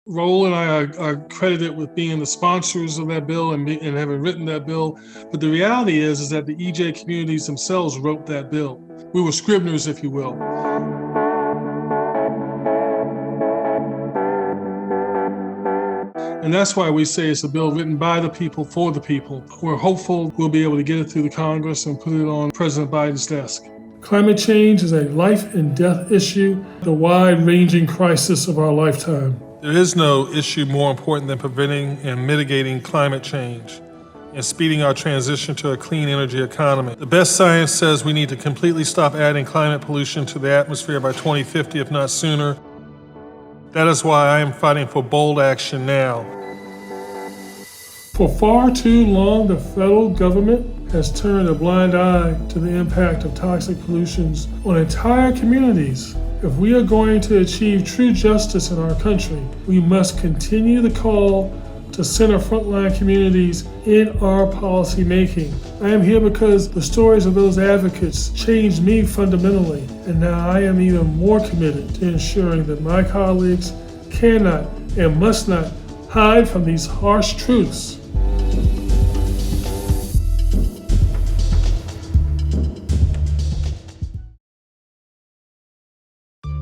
Roll and I are credited with being the sponsors of that bill and having written that bill. But the reality is that the EJ communities themselves wrote that bill. We were scriveners, if you will. And that's why we say it's a bill written by the people for the people. We're hopeful we'll be able to get it through the Congress and put it on President Biden's desk. Climate change is a life and death issue, the wide-ranging crisis of our lifetime. There is no issue more important than preventing and mitigating climate change and speeding our transition to a clean energy economy. The best science says we need to completely stop adding climate pollution to the atmosphere by 2050, if not sooner. That is why I am fighting for bold action now. For far too long, the federal government has turned a blind eye to the impact of toxic pollutions on entire communities. If we are going to achieve true justice in our country, we must continue the call to center frontline communities in our policy making. I am here because the stories of those advocates changed me fundamentally, and now I am even more committed to ensuring that my colleagues cannot and must not hide from these harsh truths.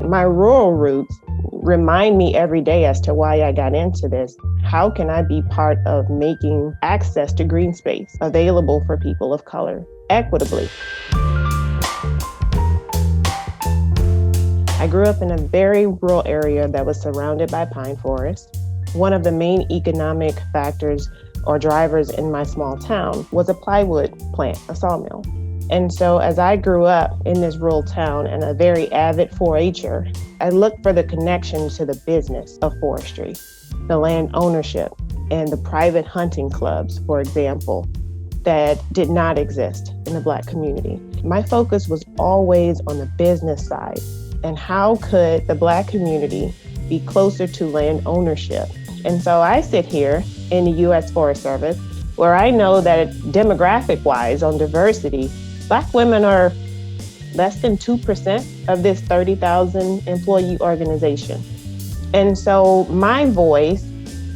My rural roots remind me every day as to why I got into this. How can I be part of making access to green space available for people of color equitably? I grew up in a very rural area that was surrounded by pine forest. One of the main economic factors or drivers in my small town was a plywood plant, a sawmill. And so as I grew up in this rural town and a very avid 4-H'er, I looked for the connection to the business of forestry, the land ownership, and the private hunting clubs, for example, that did not exist in the Black community. My focus was always on the business side and how could the Black community be closer to land ownership. And so I sit here in the U.S. Forest Service, where I know that demographic-wise on diversity, Black women are less than 2% of this 30,000 employee organization. And so my voice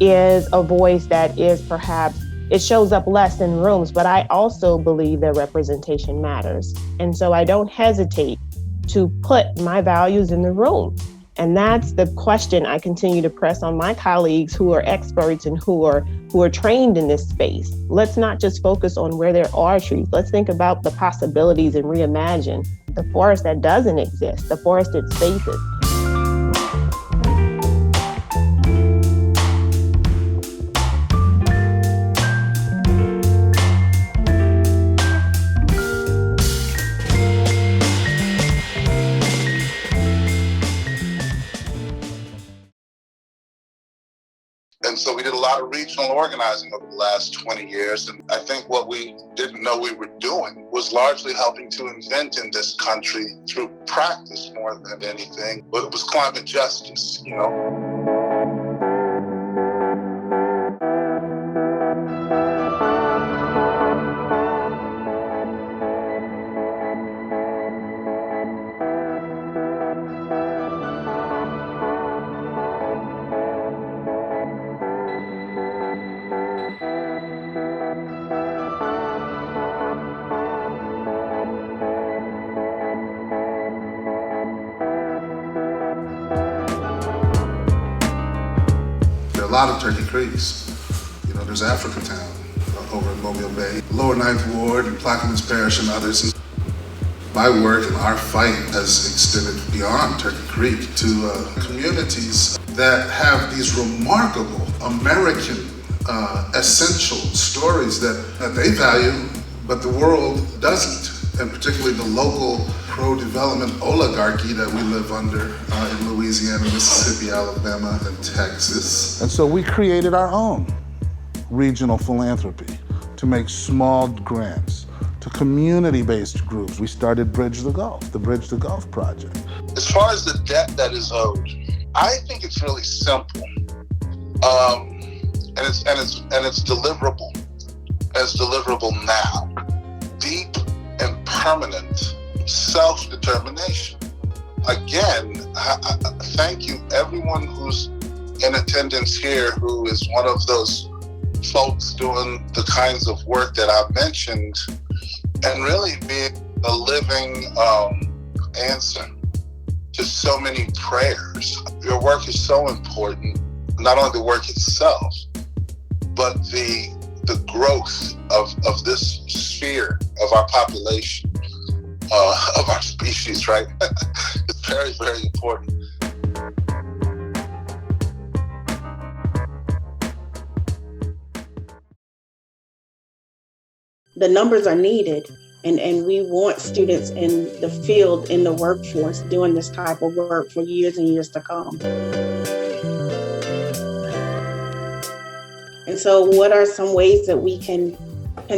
is a voice that is perhaps, it shows up less in rooms, but I also believe that representation matters. And so I don't hesitate to put my values in the room. And that's the question I continue to press on my colleagues who are experts and who are trained in this space. Let's not just focus on where there are trees. Let's think about the possibilities and reimagine the forest that doesn't exist, the forested spaces. And so we did a lot of regional organizing over the last 20 years. And I think what we didn't know we were doing was largely helping to invent in this country through practice more than anything. But it was climate justice, you know. A lot of Turkey Creeks. You know, there's Africatown over in Mobile Bay, Lower Ninth Ward, and Plaquemines Parish and others. And my work and our fight has extended beyond Turkey Creek to communities that have these remarkable American essential stories that they value, but the world doesn't, and particularly the local pro-development oligarchy that we live under in Louisiana, Mississippi, Alabama, and Texas. And so we created our own regional philanthropy to make small grants to community-based groups. We started Bridge the Gulf, the Bridge the Gulf project. As far as the debt that is owed, I think it's really simple, and it's deliverable. It's deliverable now. Deep and permanent self-determination. Again, thank you everyone who's in attendance here who is one of those folks doing the kinds of work that I mentioned, and really being a living answer to so many prayers. Your work is so important, not only the work itself, but the growth of this sphere of our population, of our species, right? It's very, very important. The numbers are needed, and we want students in the field, in the workforce, doing this type of work for years and years to come. And so what are some ways that we can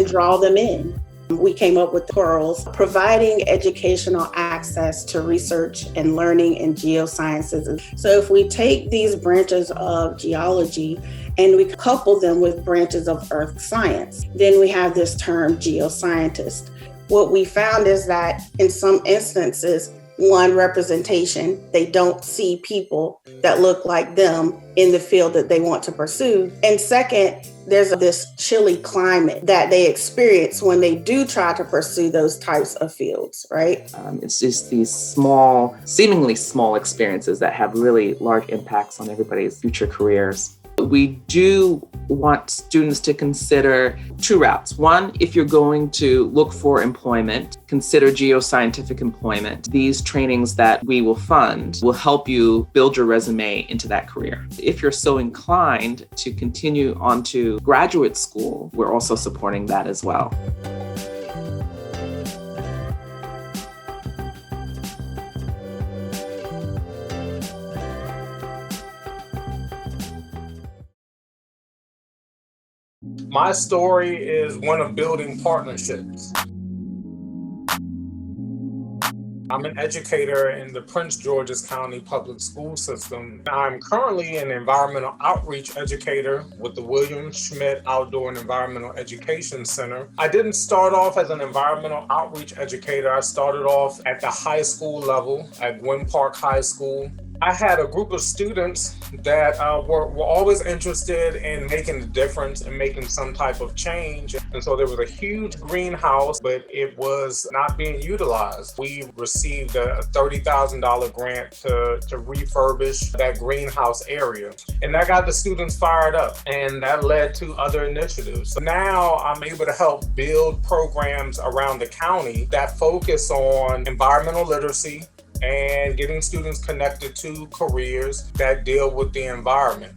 draw them in? We came up with pearls, providing educational access to research and learning in geosciences. So if we take these branches of geology and we couple them with branches of earth science, then we have this term geoscientist. What we found is that in some instances, one, representation, they don't see people that look like them in the field that they want to pursue. And second, there's this chilly climate that they experience when they do try to pursue those types of fields, right? It's just these small, seemingly small experiences that have really large impacts on everybody's future careers. We do want students to consider two routes. One, if you're going to look for employment, consider geoscientific employment. These trainings that we will fund will help you build your resume into that career. If you're so inclined to continue on to graduate school, we're also supporting that as well. My story is one of building partnerships. I'm an educator in the Prince George's County Public School System. I'm currently an environmental outreach educator with the William Schmidt Outdoor and Environmental Education Center. I didn't start off as an environmental outreach educator. I started off at the high school level at Gwynn Park High School. I had a group of students that were always interested in making a difference and making some type of change. And so there was a huge greenhouse, but it was not being utilized. We received a $30,000 grant to refurbish that greenhouse area. And that got the students fired up, and that led to other initiatives. So now I'm able to help build programs around the county that focus on environmental literacy and getting students connected to careers that deal with the environment.